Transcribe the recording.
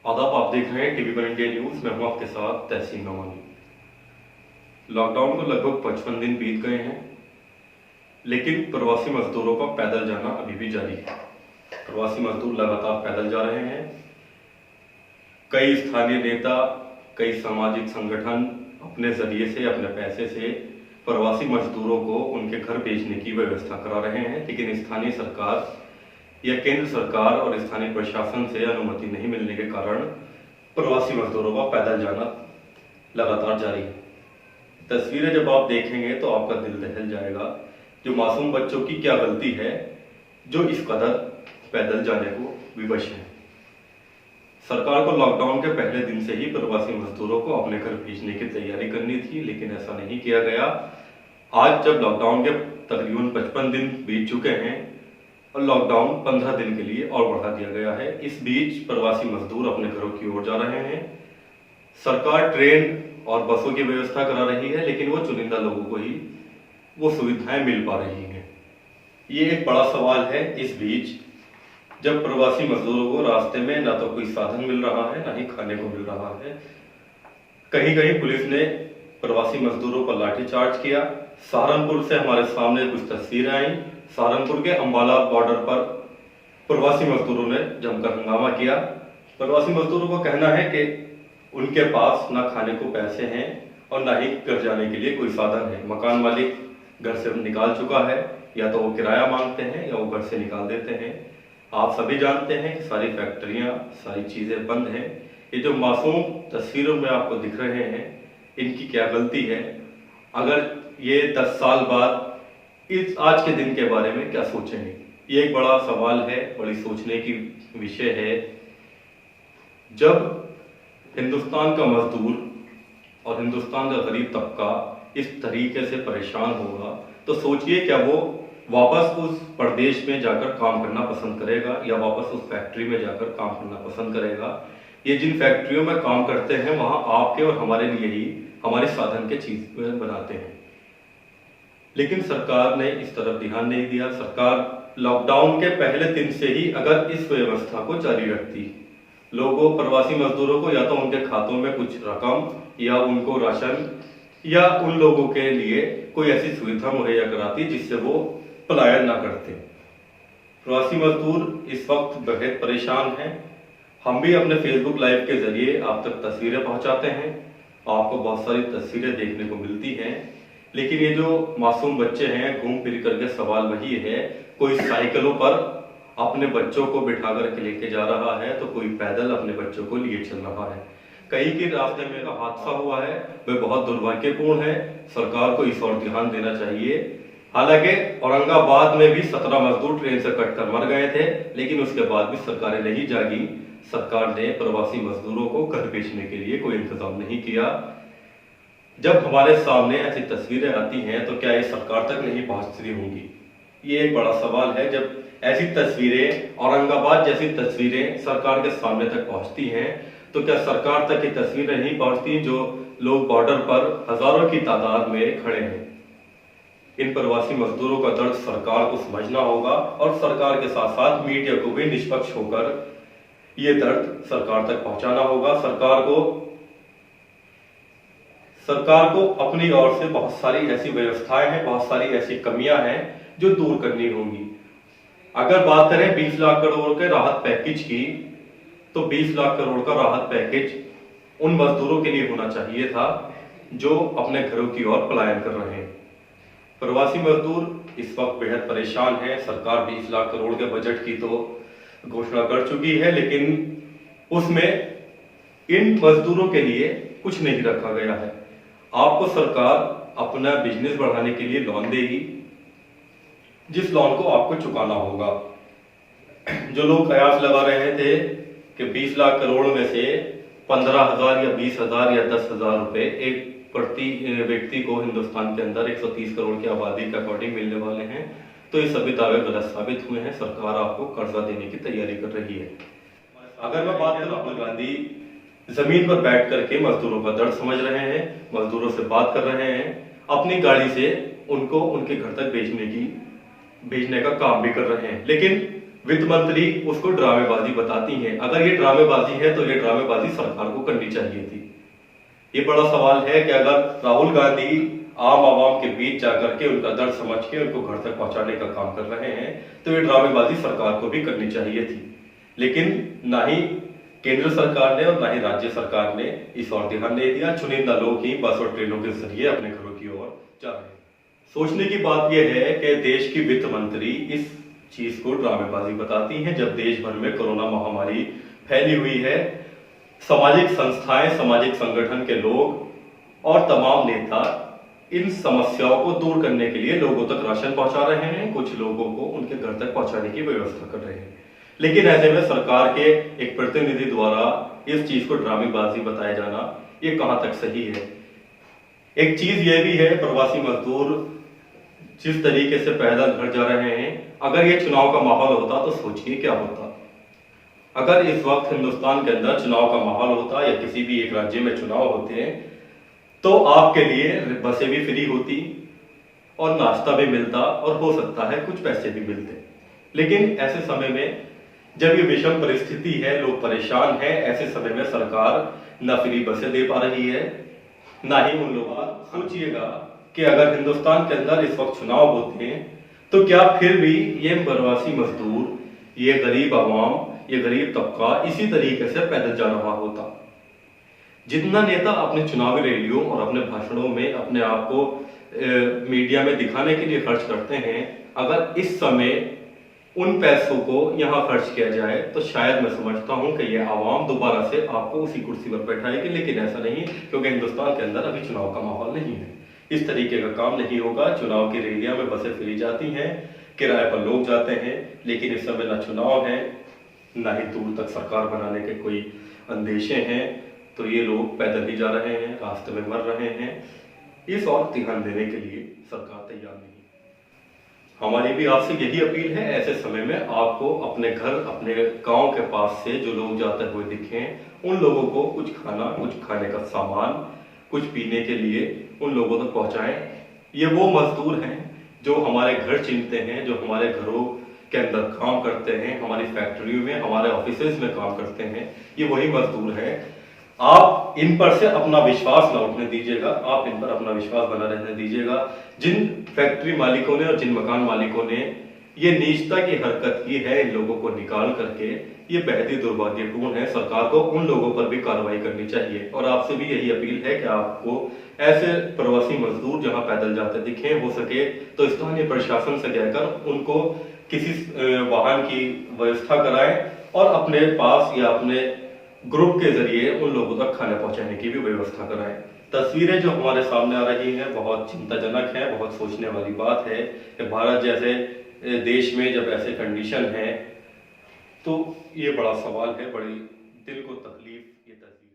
आदाब, आप देख रहे हैं टीवी पर इंडिया न्यूज। मैं हूं आपके साथ तहसीन नवानी। लॉकडाउन को लगभग 55 दिन बीत गए हैं, लेकिन प्रवासी मजदूरों का पैदल जाना अभी भी जारी है। प्रवासी मजदूर लगातार पैदल जा रहे हैं। कई स्थानीय नेता, कई सामाजिक संगठन अपने जरिए से, अपने पैसे से प्रवासी मजदूरों को उनके घर भेजने की व्यवस्था करा रहे हैं, लेकिन स्थानीय सरकार या केंद्र सरकार और स्थानीय प्रशासन से अनुमति नहीं मिलने के कारण प्रवासी मजदूरों का पैदल जाना लगातार जारी है। तस्वीरें जब आप देखेंगे तो आपका दिल दहल जाएगा। जो मासूम बच्चों की क्या गलती है जो इस कदर पैदल जाने को विवश है। सरकार को लॉकडाउन के पहले दिन से ही प्रवासी मजदूरों को अपने घर भेजने की तैयारी करनी थी, लेकिन ऐसा नहीं किया गया। आज जब लॉकडाउन के तकरीबन 55 दिन बीत चुके हैं और लॉकडाउन 15 दिन के लिए और बढ़ा दिया गया है, इस बीच प्रवासी मजदूर अपने घरों की ओर जा रहे हैं। सरकार ट्रेन और बसों की व्यवस्था करा रही है, लेकिन वो चुनिंदा लोगों को ही वो सुविधाएं मिल पा रही हैं। ये एक बड़ा सवाल है। इस बीच जब प्रवासी मजदूरों को रास्ते में ना तो कोई साधन मिल रहा है, ना ही खाने को मिल रहा है। कहीं कहीं पुलिस ने प्रवासी मजदूरों पर लाठीचार्ज किया। सहारनपुर से हमारे सामने कुछ तस्वीरें आई। सहारनपुर के अंबाला बॉर्डर पर प्रवासी मजदूरों ने जमकर हंगामा किया। प्रवासी मजदूरों को कहना है कि उनके पास ना खाने को पैसे हैं और ना ही घर जाने के लिए कोई साधन है। मकान मालिक घर से निकाल चुका है, या तो वो किराया मांगते हैं या वो घर से निकाल देते हैं। आप सभी जानते हैं कि सारी फैक्ट्रियां, सारी चीजें बंद हैं। ये जो मासूम तस्वीरों में आपको दिख रहे हैं, इनकी क्या गलती है? अगर ये 10 साल बाद इस आज के दिन के बारे में क्या सोचेंगे? ये एक बड़ा सवाल है, बड़ी सोचने की विषय है। जब हिंदुस्तान का मजदूर और हिंदुस्तान का गरीब तबका इस तरीके से परेशान होगा, तो सोचिए क्या वो वापस उस प्रदेश में जाकर काम करना पसंद करेगा या वापस उस फैक्ट्री में जाकर काम करना पसंद करेगा? ये जिन फैक्ट्रियों में काम करते हैं, वहां आपके और हमारे लिए ही हमारे साधन के चीज बनाते हैं, लेकिन सरकार ने इस तरफ ध्यान नहीं दिया। सरकार लॉकडाउन के पहले दिन से ही अगर इस व्यवस्था को जारी रखती, लोगों, प्रवासी मजदूरों को या तो उनके खातों में कुछ रकम या उनको राशन या उन लोगों के लिए कोई ऐसी सुविधा मुहैया कराती जिससे वो पलायन ना करते। प्रवासी मजदूर इस वक्त बेहद परेशान हैं। हम भी अपने फेसबुक लाइव के जरिए आप तक तस्वीरें पहुंचाते हैं। आपको बहुत सारी तस्वीरें देखने को मिलती हैं, लेकिन ये जो मासूम बच्चे हैं, घूम फिर करके सवाल वही है। कोई साइकिलों पर अपने बच्चों को बिठा करके लेके जा रहा है, तो कोई पैदल अपने बच्चों को लिए चल रहा है। कहीं के रास्ते में का हादसा हुआ है, वह बहुत दुर्भाग्यपूर्ण है। सरकार को इस ओर ध्यान देना चाहिए। हालांकि औरंगाबाद में भी 17 मजदूर ट्रेन से कटकर मर गए थे, लेकिन उसके बाद भी सरकारें नहीं जागी। सरकार ने प्रवासी मजदूरों को घर भेजने के लिए कोई इंतजाम नहीं किया। जब हमारे सामने ऐसी तस्वीरें आती हैं, तो क्या ये सरकार तक नहीं पहुंचती होंगी? ये एक बड़ा सवाल है। जब ऐसी तस्वीरें, औरंगाबाद जैसी तस्वीरें सरकार के सामने तक पहुंचती हैं, तो क्या सरकार तक ये तस्वीरें नहीं पहुंचती जो लोग बॉर्डर पर हजारों की तादाद में खड़े हैं? इन प्रवासी मजदूरों का दर्द सरकार को समझना होगा और सरकार के साथ साथ मीडिया को भी निष्पक्ष होकर ये दर्द सरकार तक पहुंचाना होगा। सरकार को अपनी ओर से बहुत सारी ऐसी व्यवस्थाएं हैं, बहुत सारी ऐसी कमियां हैं जो दूर करनी होंगी। अगर बात करें 20 लाख करोड़ के राहत पैकेज की, तो 20 लाख करोड़ का राहत पैकेज उन मजदूरों के लिए होना चाहिए था जो अपने घरों की ओर पलायन कर रहे हैं। प्रवासी मजदूर इस वक्त बेहद परेशान है। सरकार 20 लाख करोड़ के बजट की तो घोषणा कर चुकी है, लेकिन उसमें इन मजदूरों के लिए कुछ नहीं रखा गया है। आपको सरकार अपना बिजनेस बढ़ाने के लिए लोन देगी, जिस लोन को आपको चुकाना होगा। जो लोग कयास लगा रहे थे कि 20 लाख करोड़ में से 15,000 या 20,000 या 10,000 रुपए एक प्रति व्यक्ति को हिंदुस्तान के अंदर 130 करोड़ की आबादी के अकॉर्डिंग मिलने वाले हैं, तो ये सभी दावे गलत साबित हुए हैं। सरकार आपको कर्जा देने की तैयारी कर रही है। अगर मैं बात करूं, राहुल गांधी जमीन पर बैठ करके मजदूरों का दर्द समझ रहे हैं, मजदूरों से बात कर रहे हैं, अपनी गाड़ी से उनको उनके घर तक भेजने का काम भी कर रहे हैं, लेकिन वित्त मंत्री उसको ड्रामेबाजी बताती हैं। अगर ये ड्रामेबाजी है तो ये ड्रामेबाजी सरकार को करनी चाहिए थी। ये बड़ा सवाल है कि अगर राहुल गांधी आम आवाम के बीच जाकर के उनका दर्द समझ के उनको घर तक पहुंचाने का काम कर रहे हैं तो ये ड्रामेबाजी सरकार को भी करनी चाहिए थी। लेकिन ना ही केंद्र सरकार ने और ना ही राज्य सरकार ने इस ओर ध्यान नहीं दिया। चुनिंदा लोग ही बस और ट्रेनों के जरिए अपने घरों की ओर जा रहे हैं। सोचने की बात यह है कि देश की वित्त मंत्री इस चीज को ड्रामेबाजी बताती हैं जब देश भर में कोरोना महामारी फैली हुई है। सामाजिक संस्थाएं, सामाजिक संगठन के लोग और तमाम नेता इन समस्याओं को दूर करने के लिए लोगों तक राशन पहुंचा रहे हैं, कुछ लोगों को उनके घर तक पहुंचाने की व्यवस्था कर रहे हैं। लेकिन ऐसे में सरकार के एक प्रतिनिधि द्वारा इस चीज को ड्रामेबाजी बताया जाना ये कहां तक सही है। एक चीज ये भी है, प्रवासी मजदूर जिस तरीके से पैदल घर जा रहे हैं, अगर ये चुनाव का माहौल होता तो सोचिए क्या होता। अगर इस वक्त हिंदुस्तान के अंदर चुनाव का माहौल होता या किसी भी एक राज्य में चुनाव होते तो आपके लिए बसें भी फ्री होती और नाश्ता भी मिलता और हो सकता है कुछ पैसे भी मिलते। लेकिन ऐसे समय में जब ये विषम परिस्थिति है, लोग परेशान हैं, ऐसे समय में सरकार न फ्री बसें दे पा रही है ना ही उन लोगों को। सोचिएगा कि अगर हिंदुस्तान के अंदर इस वक्त चुनाव होते हैं तो क्या फिर भी ये प्रवासी मजदूर, ये गरीब आवाम, ये गरीब तबका इसी तरीके से पैदल जा रहा होता। जितना नेता अपने चुनावी रैलियों और अपने भाषणों में अपने आप को मीडिया में दिखाने के लिए खर्च करते हैं, अगर इस समय उन पैसों को यहां खर्च किया जाए तो शायद मैं समझता हूं कि यह आवाम दोबारा से आपको उसी कुर्सी पर बैठाएगी। लेकिन ऐसा नहीं, क्योंकि हिंदुस्तान के अंदर अभी चुनाव का माहौल नहीं है। इस तरीके का काम नहीं होगा। चुनाव की रैलियां में बसें फ्री जाती हैं, किराए पर लोग जाते हैं, लेकिन इस समय ना चुनाव है ना ही दूर तक सरकार बनाने के कोई अंदेशे हैं, तो ये लोग पैदल ही जा रहे हैं, रास्ते में मर रहे हैं। इस और ध्यान देने के लिए सरकार तैयार नहीं। हमारी भी आपसे यही अपील है, ऐसे समय में आपको अपने घर, अपने गांव के पास से जो लोग जाते हुए दिखें उन लोगों को कुछ खाना, कुछ खाने का सामान, कुछ पीने के लिए उन लोगों तक पहुंचाएं। ये वो मजदूर हैं जो हमारे घर चिनते हैं, जो हमारे घरों के अंदर काम करते हैं, हमारी फैक्ट्रियों में, हमारे ऑफिसेज में काम करते हैं। ये वही मजदूर हैं। आप इन पर से अपना विश्वास न उठने दीजिएगा, आप इन पर अपना विश्वास बना रहने दीजिएगा। जिन फैक्ट्री मालिकों ने और जिन मकान मालिकों ने ये नीचता की हरकत की है, इन लोगों को निकाल करके, ये बेहद ही दुर्भाग्यपूर्ण है। सरकार को उन लोगों पर भी कार्रवाई करनी चाहिए। और आपसे भी यही अपील है कि आपको ऐसे प्रवासी मजदूर जहां पैदल जाते दिखे, हो सके तो स्थानीय प्रशासन से कहकर उनको किसी वाहन की व्यवस्था कराएं और अपने पास या अपने ग्रुप के जरिए उन लोगों तक खाना पहुंचाने की भी व्यवस्था कराएं। तस्वीरें जो हमारे सामने आ रही हैं बहुत चिंताजनक है, बहुत सोचने वाली बात है कि भारत जैसे देश में जब ऐसे कंडीशन है तो ये बड़ा सवाल है, बड़ी दिल को तकलीफ ये तस्वीर